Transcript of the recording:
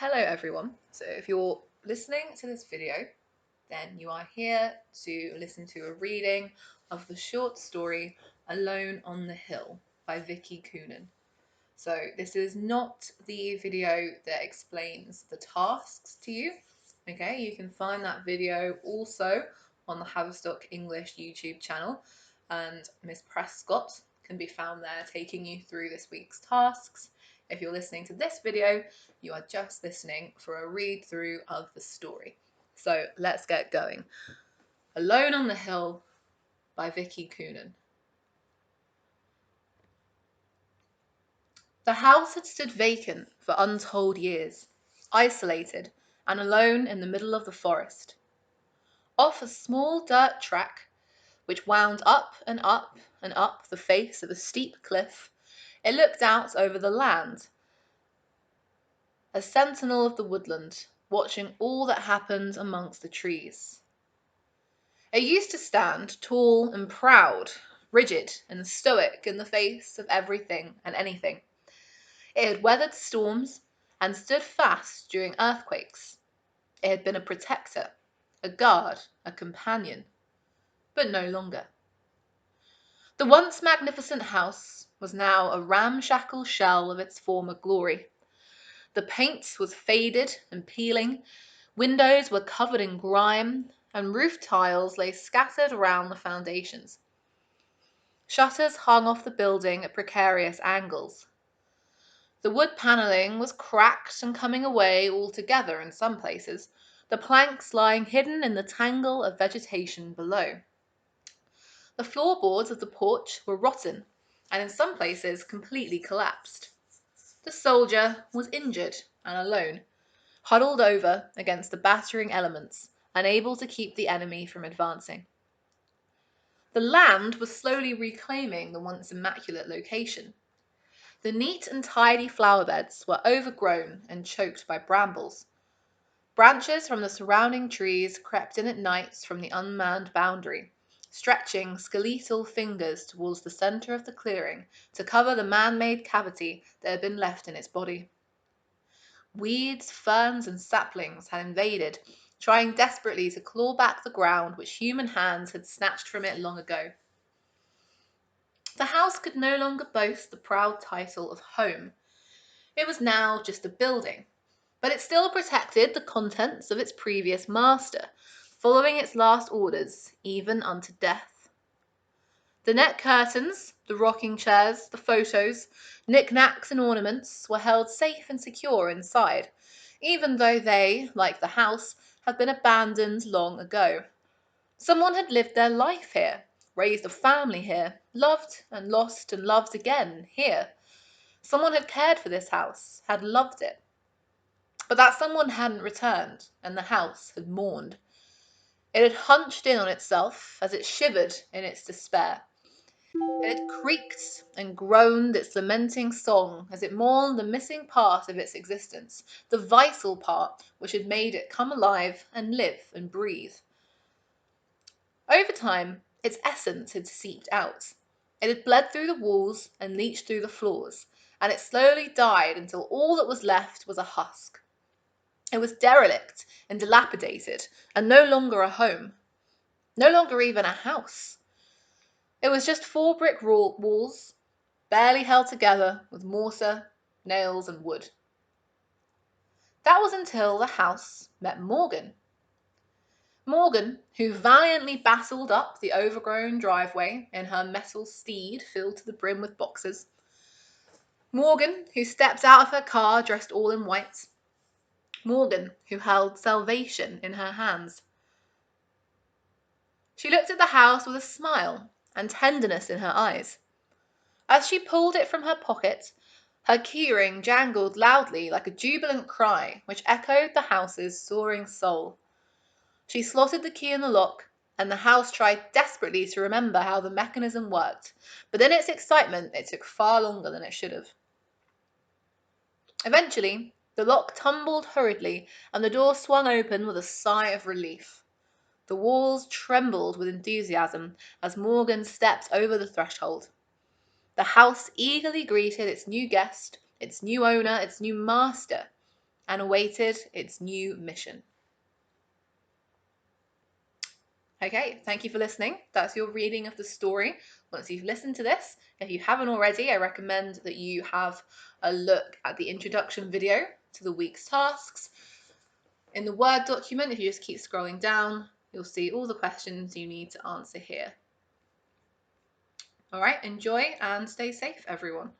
Hello everyone. So if you're listening to this video, then you are here to listen to a reading of the short story Alone on the Hill by Vicky Coonan. So this is not the video that explains the tasks to you. Okay, you can find that video also on the Haverstock English YouTube channel, and Miss Prescott can be found there taking you through this week's tasks. If you're listening to this video, you are just listening for a read through of the story. So let's get going. Alone on the Hill by Vicky Coonan. The house had stood vacant for untold years, isolated and alone in the middle of the forest. Off a small dirt track, which wound up and up and up the face of a steep cliff, it looked out over the land, a sentinel of the woodland, watching all that happened amongst the trees. It used to stand tall and proud, rigid and stoic in the face of everything and anything. It had weathered storms and stood fast during earthquakes. It had been a protector, a guard, a companion, but no longer. The once magnificent house was now a ramshackle shell of its former glory. The paint was faded and peeling, windows were covered in grime, and roof tiles lay scattered around the foundations. Shutters hung off the building at precarious angles. The wood panelling was cracked and coming away altogether in some places, the planks lying hidden in the tangle of vegetation below. The floorboards of the porch were rotten, and in some places completely collapsed. The soldier was injured and alone, huddled over against the battering elements, unable to keep the enemy from advancing. The land was slowly reclaiming the once immaculate location. The neat and tidy flower beds were overgrown and choked by brambles. Branches from the surrounding trees crept in at night from the unmanned boundary, stretching skeletal fingers towards the centre of the clearing to cover the man-made cavity that had been left in its body. Weeds, ferns, and saplings had invaded, trying desperately to claw back the ground which human hands had snatched from it long ago. The house could no longer boast the proud title of home. It was now just a building, but it still protected the contents of its previous master, following its last orders, even unto death. The net curtains, the rocking chairs, the photos, knick-knacks and ornaments were held safe and secure inside, even though they, like the house, had been abandoned long ago. Someone had lived their life here, raised a family here, loved and lost and loved again here. Someone had cared for this house, had loved it. But that someone hadn't returned, and the house had mourned. It had hunched in on itself as it shivered in its despair. It had creaked and groaned its lamenting song as it mourned the missing part of its existence, the vital part which had made it come alive and live and breathe. Over time, its essence had seeped out. It had bled through the walls and leached through the floors, and it slowly died until all that was left was a husk. It was derelict and dilapidated, and no longer a home, no longer even a house. It was just four brick walls, barely held together with mortar, nails, and wood. That was until the house met Morgan. Morgan, who valiantly battled up the overgrown driveway in her metal steed filled to the brim with boxes. Morgan, who stepped out of her car dressed all in white. Morgan, who held salvation in her hands. She looked at the house with a smile and tenderness in her eyes. As she pulled it from her pocket, her keyring jangled loudly like a jubilant cry which echoed the house's soaring soul. She slotted the key in the lock, and the house tried desperately to remember how the mechanism worked, but in its excitement it took far longer than it should have. Eventually, the lock tumbled hurriedly, and the door swung open with a sigh of relief. The walls trembled with enthusiasm as Morgan stepped over the threshold. The house eagerly greeted its new guest, its new owner, its new master. and awaited its new mission. Okay, thank you for listening. That's your reading of the story. Once you've listened to this, if you haven't already, I recommend that you have a look at the introduction video to the week's tasks. In the Word document, if you just keep scrolling down, you'll see all the questions you need to answer here. All right, enjoy and stay safe, everyone.